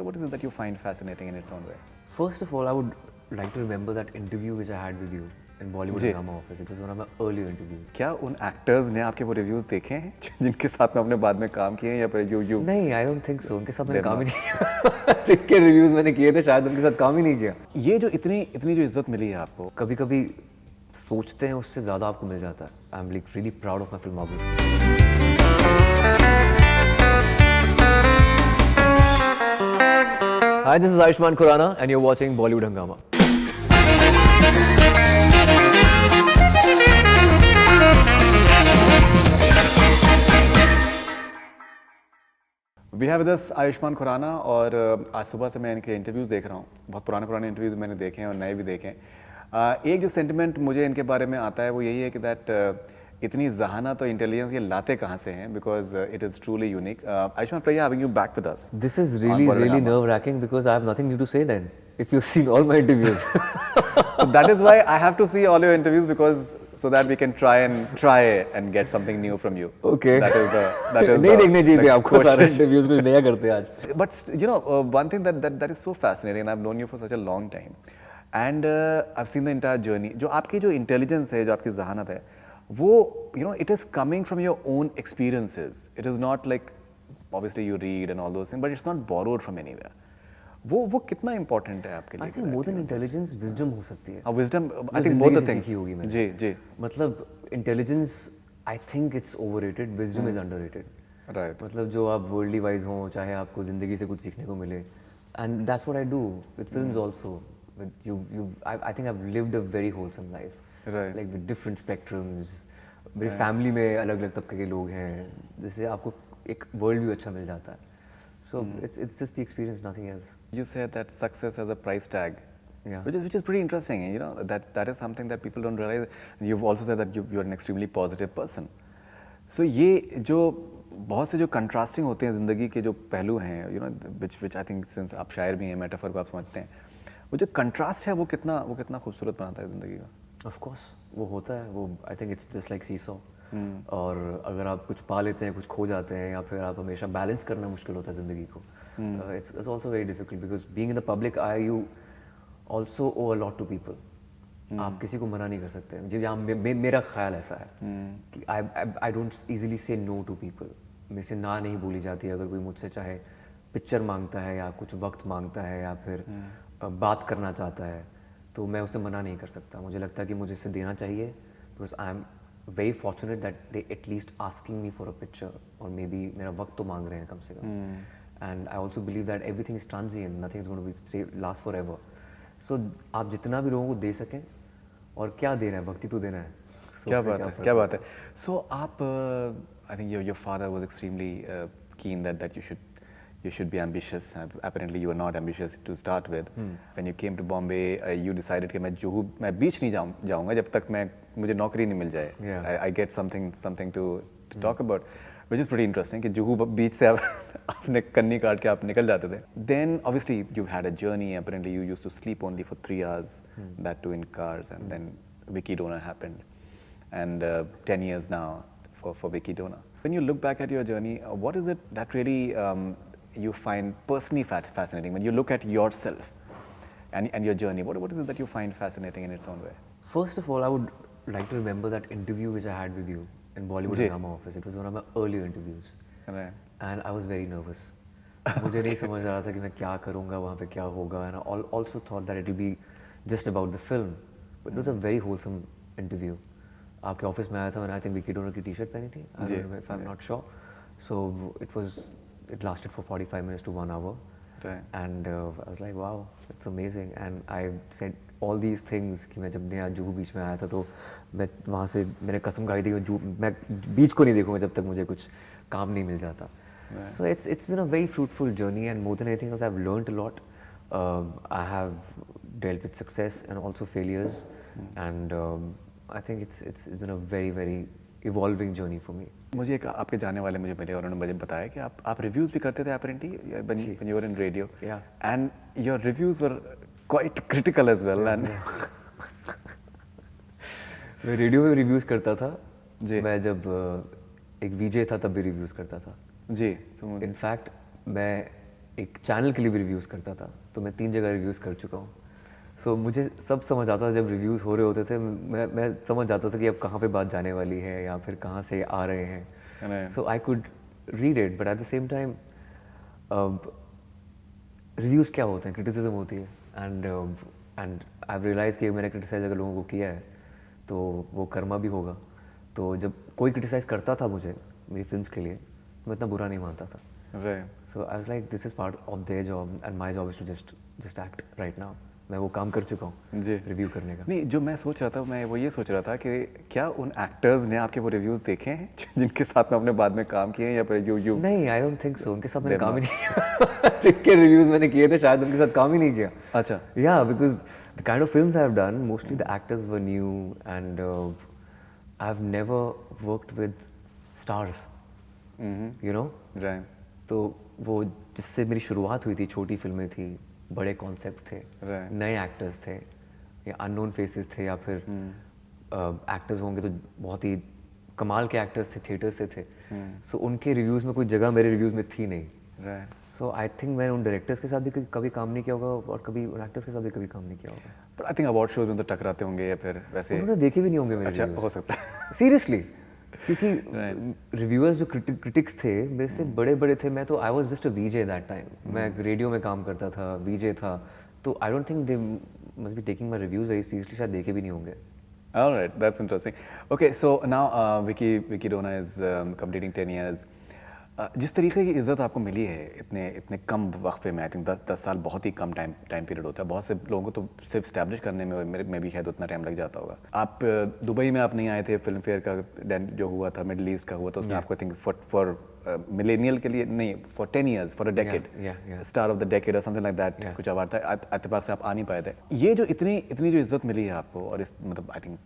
what is it that you find fascinating in its own way? First of all, I would like to remember that interview which I had with you in Bollywood ji. Drama Office. It was one of my earlier interviews. क्या उन actors ने आपके वो reviews देखे हैं जिनके साथ में आपने बाद में काम किए हैं या फिर यू नहीं, I don't think so. उनके साथ मैंने काम ही नहीं किया. जिनके रिव्यूज मैंने किए थे शायद उनके साथ काम ही नहीं किया. ये जो इतनी इतनी जो इज्जत मिली है आपको, कभी-कभी सोचते हैं उससे ज़्यादा आपको मिल जाता है. I'm like really proud of my filmography. Hi, this is Ayushmann Khurrana and you're watching Bollywood Hungama. We have with us Ayushmann Khurrana और आज सुबह से मैं इनके इंटरव्यूज़ देख रहा हूँ. बहुत पुराने इंटरव्यूज़ मैंने देखे हैं और नए भी देखे हैं. एक जो सेंटिमेंट मुझे इनके बारे में आता है वो यही है कि दैट इतनी जहाना तो इंटेलिजेंस ये लाते कहाँ से हैं, because it is truly unique. Ayushman, Priya having you back with us. This is really nerve-wracking because I have nothing new to say then. If you've seen all my interviews. So that is why I have to see all your interviews, because so that we can try and get something new from you. Okay. That is नहीं देखने चाहिए थे the आपको सारे question. Interviews, कुछ नया करते आज. But you know, one thing that is so fascinating, and I've known you for such a long time, and I've seen the entire journey. जो आपकी जो intelligence है, जो आपकी जहानत है, वो you know, it is coming from your own experiences. It is not like obviously you read and all those things, but it's not borrowed from anywhere. वो कितना important है आपके लिए? I think more than intelligence, wisdom हो सकती है. Wisdom, I जो think both the जिंदगी से things. सीखी होगी मैंने. जी जी. मतलब intelligence, I think it's overrated. Wisdom is underrated. Right. मतलब जो आप worldly wise हो, चाहे आपको जिंदगी से कुछ सीखने को मिले, and that's what I do with films also. With I think I've lived a very wholesome life. Right. Like with different spectrums. मेरी फैमिली में अलग-अलग तबके के लोग हैं, जिससे आपको एक वर्ल्ड व्यू अच्छा मिल जाता है. So it's just the experience, nothing else. You said that success has a price tag. Yeah. Which is pretty interesting. You know, that is something that people don't realize. You've also said that you're an extremely positive person. So ये जो बहुत से जो contrasting होते हैं ज़िंदगी के जो पहलू हैं, you know, which I think since आप शायर भी हैं, metaphor को आप समझते हैं, वो जो contrast है वो कितना खूबसूरत बनाता है ज़िंदगी का. Of course, वो होता है. वो I think it's just like seesaw. और अगर आप कुछ पा लेते हैं, कुछ खो जाते हैं, या फिर आप हमेशा बैलेंस करना मुश्किल होता है ज़िंदगी को. It's also very difficult because being in the public eye, you also owe a lot to people. आप किसी को मना नहीं कर सकते. जी यहाँ मेरा ख्याल ऐसा है कि I don't easily say no to people. मेरे से ना नहीं बोली जाती है. अगर कोई मुझसे चाहे पिक्चर मांगता है या कुछ वक्त मांगता है या फिर बात करना चाहता है, तो मैं उसे मना नहीं कर सकता. मुझे लगता है कि मुझे इसे देना चाहिए because I am very fortunate that they at least asking me for a picture or maybe मेरा वक्त तो मांग रहे हैं कम से कम. And I also believe that everything is transient, nothing is going to last forever. So आप जितना भी लोगों को दे सकें, और क्या दे रहे हैं, वक्त ही तो देना है. क्या बात है. So आप I think your father was extremely keen that you should be ambitious. Apparently you were not ambitious to start with. When you came to Bombay, you decided कि मैं बीच नहीं जाऊँगा जब तक मुझे नौकरी नहीं मिल जाए. Yeah. I get something to talk about, which is pretty interesting कि जुहू बीच से आपने कन्नी काट के आप निकल जाते थे. Then obviously you had a journey. Apparently you used to sleep only for 3 hours, that too in cars, and then Vicky Dona happened, and 10 years now for Vicky Dona. When you look back at your journey, what is it that really you find personally fascinating when you look at yourself and your journey? What is it that you find fascinating in its own way? First of all, I would like to remember that interview which I had with you in Bollywood Drama Office. It was one of my earlier interviews. Right. And I was very nervous. मुझे नहीं समझ आ रहा था कि मैं क्या करूँगा, वहाँ पे क्या होगा. And I also thought that it will be just about the film. But it was a very wholesome interview. आपके ऑफिस में आया था, मैंने I think Vicky Donor की टी-शर्ट पहनी थी. I don't know if I'm not sure. So it lasted for 45 minutes to 1 hour. Right. And I was like, wow, it's amazing. And I said all these things कि मैं जब नया जुहू बीच में आया था तो मैं वहाँ से मैंने कसम खाई थी कि मैं बीच को नहीं देखूँगा जब तक मुझे कुछ काम नहीं मिल जाता. Right. So it's been a very fruitful journey, and more than anything else, I've learned a lot. I have dealt with success and also failures, and I think it's been a very very evolving journey for me. मुझे एक आपके जाने वाले मुझे मिले और उन्होंने मुझे बताया कि आप रिव्यूज़ भी करते थे apparently when you were in radio. Yeah. And your reviews were quite critical as well. And मैं रेडियो में रिव्यूज़ करता था. जी. मैं जब एक वीजे था तब भी रिव्यूज़ करता था. जी. इनफैक्ट मैं एक चैनल के लिए भी रिव्यूज़ करता था, तो मैं 3 जगह रिव्यूज़ कर चुका हूँ. सो मुझे सब समझ आता था जब रिव्यूज़ हो रहे होते थे. मैं समझ जाता था कि अब कहाँ पे बात जाने वाली है या फिर कहाँ से आ रहे हैं. Right. So I could read it, but at the same time reviews क्या होते हैं, क्रिटिसिज्म होती है. एंड आई रियलाइज़ कि मैंने क्रिटिसाइज़ अगर लोगों को किया है तो वो कर्मा भी होगा. तो जब कोई क्रिटिसाइज़ करता था मुझे मेरी फिल्म्स के लिए, मैं इतना बुरा नहीं मानता था. Right. So I was like this is part of their job and my job is to just act right now. मैं वो काम कर चुका हूँ जी. रिव्यू करने का. नहीं, जो मैं सोच रहा था, मैं वो ये सोच रहा था कि क्या उन एक्टर्स ने आपके वो रिव्यूज़ देखे हैं जिनके साथ में आपने बाद में काम किए हैं, या फिर यू नहीं, आई डोंट थिंक सो. उनके साथ मैंने काम ही नहीं किया. जिनके रिव्यूज़ मैंने किए थे शायद उनके साथ काम ही नहीं किया. अच्छा. Yeah, because the kind of films I've done, mostly the actors were new, and I've never worked with stars. You know? Right. तो वो जिससे मेरी शुरुआत हुई थी, छोटी फिल्में थी, बड़े कॉन्सेप्ट थे, Right. नए एक्टर्स थे, या अननोन फेसेस थे, या फिर एक्टर्स होंगे तो बहुत ही कमाल के एक्टर्स थे, थिएटर से थे. सो उनके रिव्यूज़ में कोई जगह मेरे रिव्यूज़ में थी नहीं. राइट. सो आई थिंक मैंने उन डायरेक्टर्स के साथ भी कभी काम नहीं किया होगा और कभी उन एक्टर्स के साथ भी कभी काम नहीं किया होगा. But I think award shows में तो टकराते होंगे, या फिर वैसे. उन्होंने देखे भी नहीं होंगे मेरे अच्छा, reviews. हो सकता है. सीरियसली. क्योंकि रिव्यूअर्स जो क्रिटिक्स थे मेरे से बड़े बड़े थे. मैं तो I was just a VJ that time. मैं रेडियो में काम करता था, वीजे था. तो I don't think they must be taking my reviews very seriously. शायद देखे भी नहीं होंगे. All right, that's interesting. Okay, so now Vicky Dona is completing 10 years. जिस तरीके की इज़्ज़त आपको मिली है इतने कम वक्फे में, आई थिंक 10 साल बहुत ही कम टाइम पीरियड होता है. बहुत से लोगों को तो सिर्फ स्टैब्लिश करने में मेरे भी शायद उतना टाइम लग जाता होगा. आप दुबई में आप नहीं आए थे, फिल्म फेयर का जो हुआ था, मिडल ईस्ट का हुआ था, उसमें आपको आई थिंक फॉर मिलेनियल के लिए नहीं, for 10 years, for a decade, star of the decade और समथिंग लाइक दैट, कुछ अवार्ड था. इत्तेफाक से आप आ नहीं पाए थे. ये जो इतनी जो इज़्ज़त मिली है आपको, और इस मतलब आई थिंक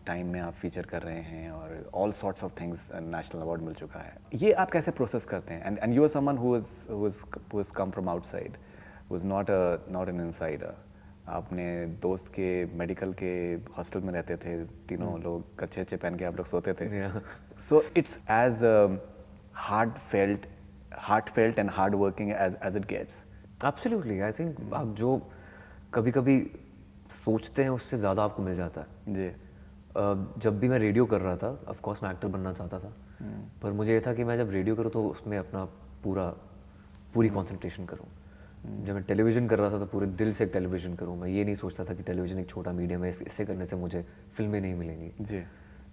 टाइम में आप फीचर कर रहे हैं और all sorts of things, national award मिल चुका है, ये आप कैसे प्रोसेस करते हैं? And you are someone who is come from outside, who is not an insider. आपने दोस्त के मेडिकल के हॉस्टल में रहते थे, तीनों लोग कच्छे पहन के आप लोग सोते थे. So it's as heartfelt and hardworking as it gets. Absolutely, I think आप जो कभी सोचते हैं उससे ज़्यादा आपको मिल जाता है. जी. जब भी मैं रेडियो कर रहा था, ऑफ कोर्स मैं एक्टर बनना चाहता था, पर मुझे ये था कि मैं जब रेडियो करूँ तो उसमें अपना पूरी कंसंट्रेशन करूँ. जब मैं टेलीविज़न कर रहा था तो पूरे दिल से टेलीविज़न करूँ. मैं ये नहीं सोचता था कि टेलीविज़न एक छोटा मीडियम है, इससे करने से मुझे फिल्में नहीं मिलेंगी. जी.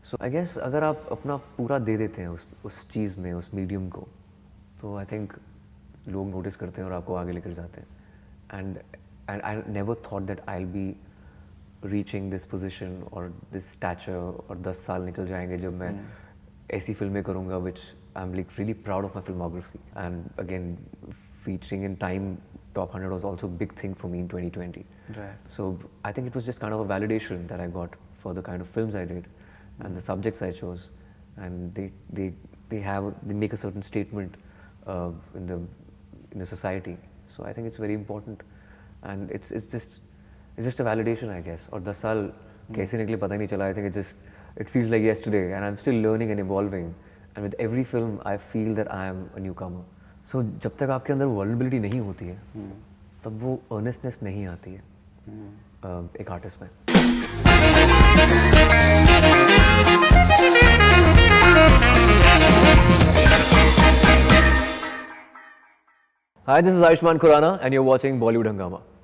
सो आई गेस अगर आप अपना पूरा दे देते हैं उस चीज़ में, उस मीडियम को, तो आई थिंक लोग नोटिस करते हैं और आपको आगे लेकर जाते हैं. And I never thought that I will be reaching this position और दिस स्टैचर, और 10 साल निकल जाएंगे जब मैं ऐसी फिल्में करूँगा which I am like really proud of my filmography. And again featuring in Time Top 100 was also a big thing for me in 2020. Right. So I think it was just kind of a validation that I got for the kind of films I did and the subjects I chose, and they make a certain statement in the society. So I think it's very important, and it's just a validation, I guess. और 10 साल कैसे निकले पता नहीं चला. I think it feels like yesterday, and I'm still learning and evolving. And with every film, I feel that I am a newcomer. So जब तक आपके अंदर वल्नरेबिलिटी नहीं होती है, तब वो अर्नेस्टनेस नहीं आती है एक आर्टिस्ट में. Hi, this is Ayushmann Khurrana and you're watching Bollywood Hungama.